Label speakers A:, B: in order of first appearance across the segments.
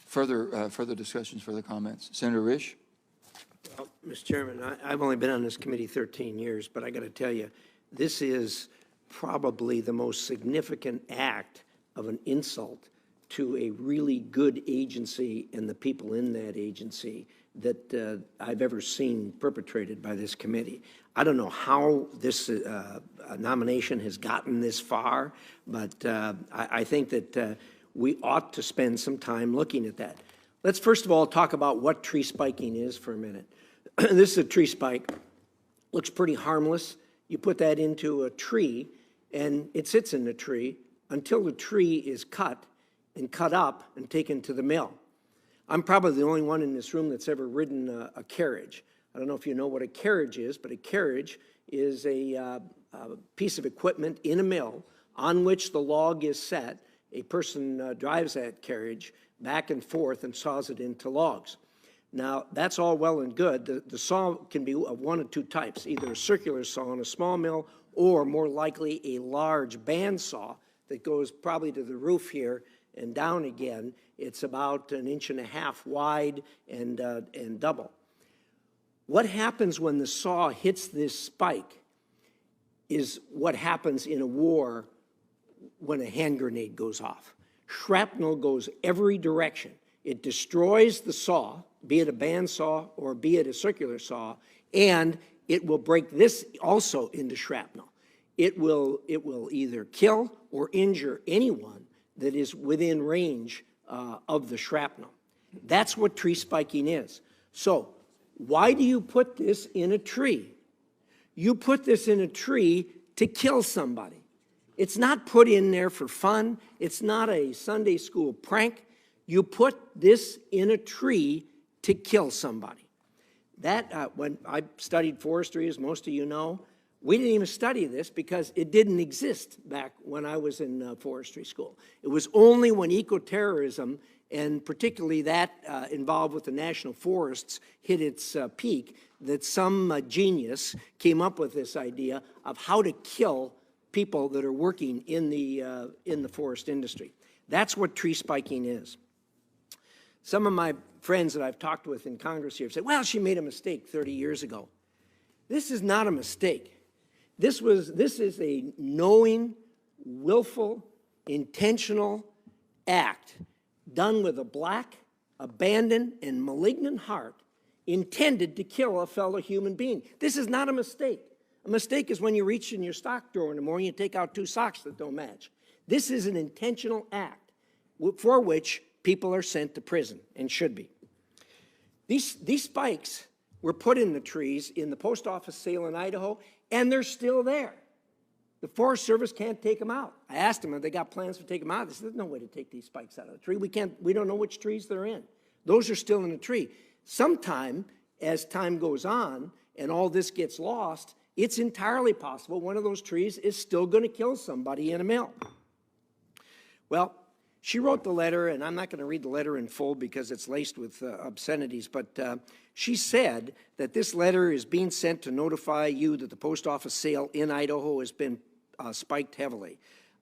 A: Further discussions, further comments. Senator Risch?
B: Well, Mr. Chairman, I've only been on this committee 13 years, but I got to tell you, this is probably the most significant act of an insult to a really good agency and the people in that agency that I've ever seen perpetrated by this committee. I don't know how this nomination has gotten this far, but I think that we ought to spend some time looking at that. Let's first of all talk about what tree spiking is for a minute. This is a tree spike. Looks pretty harmless. You put that into a tree, and it sits in the tree until the tree is cut and cut up and taken to the mill. I'm probably the only one in this room that's ever ridden a carriage. I don't know if you know what a carriage is, but a carriage is a piece of equipment in a mill on which the log is set. A person drives that carriage back and forth and saws it into logs. Now, that's all well and good. The saw can be of one of two types, either a circular saw in a small mill or more likely a large band saw that goes probably to the roof here and down again. It's about 1.5 inches wide and double. What happens when the saw hits this spike is what happens in a war when a hand grenade goes off. Shrapnel goes every direction. It destroys the saw, be it a band saw or be it a circular saw, and it will break this also into shrapnel. It will either kill or injure anyone that is within range of the shrapnel. That's what tree spiking is. So why do you put this in a tree? You put this in a tree to kill somebody. It's not put in there for fun. It's not a Sunday school prank. You put this in a tree to kill somebody. That, when I studied forestry, as most of you know, we didn't even study this because it didn't exist back when I was in forestry school. It was only when ecoterrorism, and particularly that involved with the national forests, hit its peak, that some genius came up with this idea of how to kill people that are working in the forest industry. That's what tree spiking is. Some of my friends that I've talked with in Congress here have said, well, she made a mistake 30 years ago. This is not a mistake. This is a knowing, willful, intentional act done with a black, abandoned, and malignant heart intended to kill a fellow human being. This is not a mistake. A mistake is when you reach in your sock drawer in the morning and take out 2 socks that don't match. This is an intentional act for which people are sent to prison and should be. These spikes were put in the trees in the post office sale in Idaho, and they're still there. The Forest Service can't take them out. I asked them if they got plans to take them out. They said, there's no way to take these spikes out of the tree. We don't know which trees they're in. Those are still in the tree. Sometime, as time goes on and all this gets lost, it's entirely possible one of those trees is still going to kill somebody in a mill. Well, she wrote the letter, and I'm not going to read the letter in full because it's laced with obscenities, but she said that this letter is being sent to notify you that the post office sale in Idaho has been spiked heavily.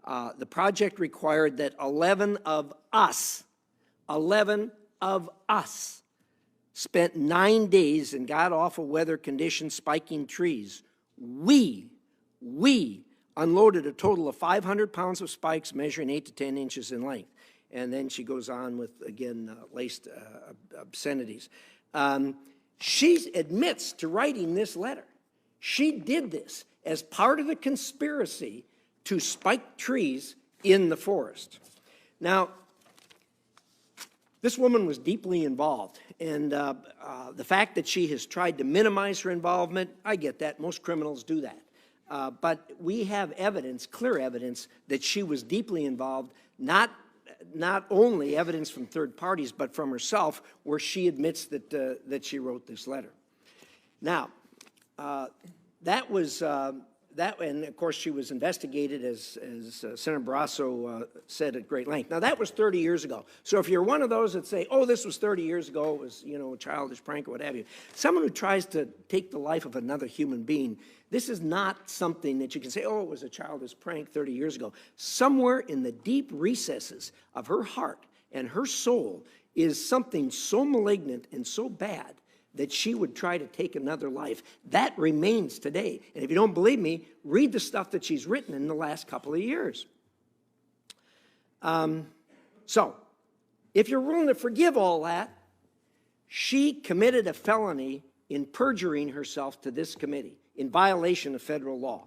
B: The project required that 11 of us spent 9 days in god-awful weather conditions spiking trees. We unloaded a total of 500 pounds of spikes measuring 8 to 10 inches in length. And then she goes on with, again, laced obscenities. She admits to writing this letter. She did this as part of the conspiracy to spike trees in the forest. Now, this woman was deeply involved, and the fact that she has tried to minimize her involvement, I get that. Most criminals do that. But we have evidence, clear evidence, that she was deeply involved, not only evidence from third parties, but from herself, where she admits that she wrote this letter. Now, that was, and of course she was investigated, as Senator Barrasso said at great length. Now, that was 30 years ago. So if you're one of those that say, oh, this was 30 years ago, it was, you know, a childish prank or what have you, someone who tries to take the life of another human being, this is not something that you can say, oh, it was a childish prank 30 years ago. Somewhere in the deep recesses of her heart and her soul is something so malignant and so bad that she would try to take another life. That remains today. And if you don't believe me, read the stuff that she's written in the last couple of years. So, if you're willing to forgive all that, she committed a felony in perjuring herself to this committee in violation of federal law.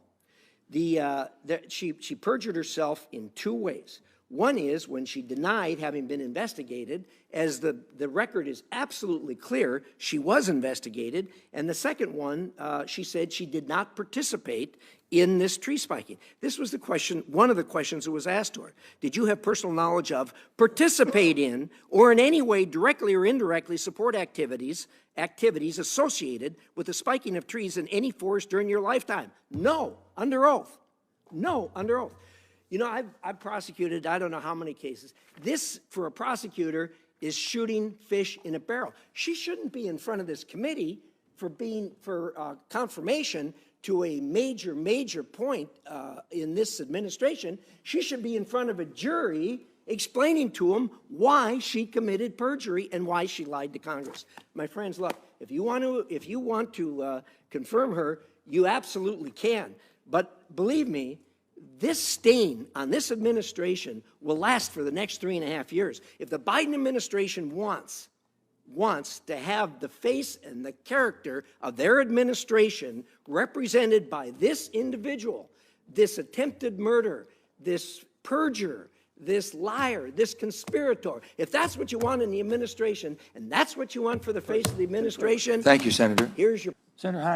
B: She perjured herself in two ways. One is when she denied having been investigated, as the record is absolutely clear, she was investigated. And the second one, she said she did not participate in this tree spiking. This was the question, one of the questions that was asked to her. Did you have personal knowledge of, participate in, or in any way directly or indirectly support activities associated with the spiking of trees in any forest during your lifetime? No, under oath. No, under oath. You know, I've prosecuted I don't know how many cases. This, for a prosecutor, is shooting fish in a barrel. She shouldn't be in front of this committee for confirmation to a major point in this administration. She should be in front of a jury explaining to them why she committed perjury and why she lied to Congress. My friends, look, if you want to confirm her, you absolutely can. But believe me, this stain on this administration will last for the next 3.5 years. If the Biden administration wants to have the face and the character of their administration represented by this individual, this attempted murder, this perjurer, this liar, this conspirator, if that's what you want in the administration, and that's what you want for the face of the administration,
A: Thank you, Senator.
B: here's your...
A: Senator Hine.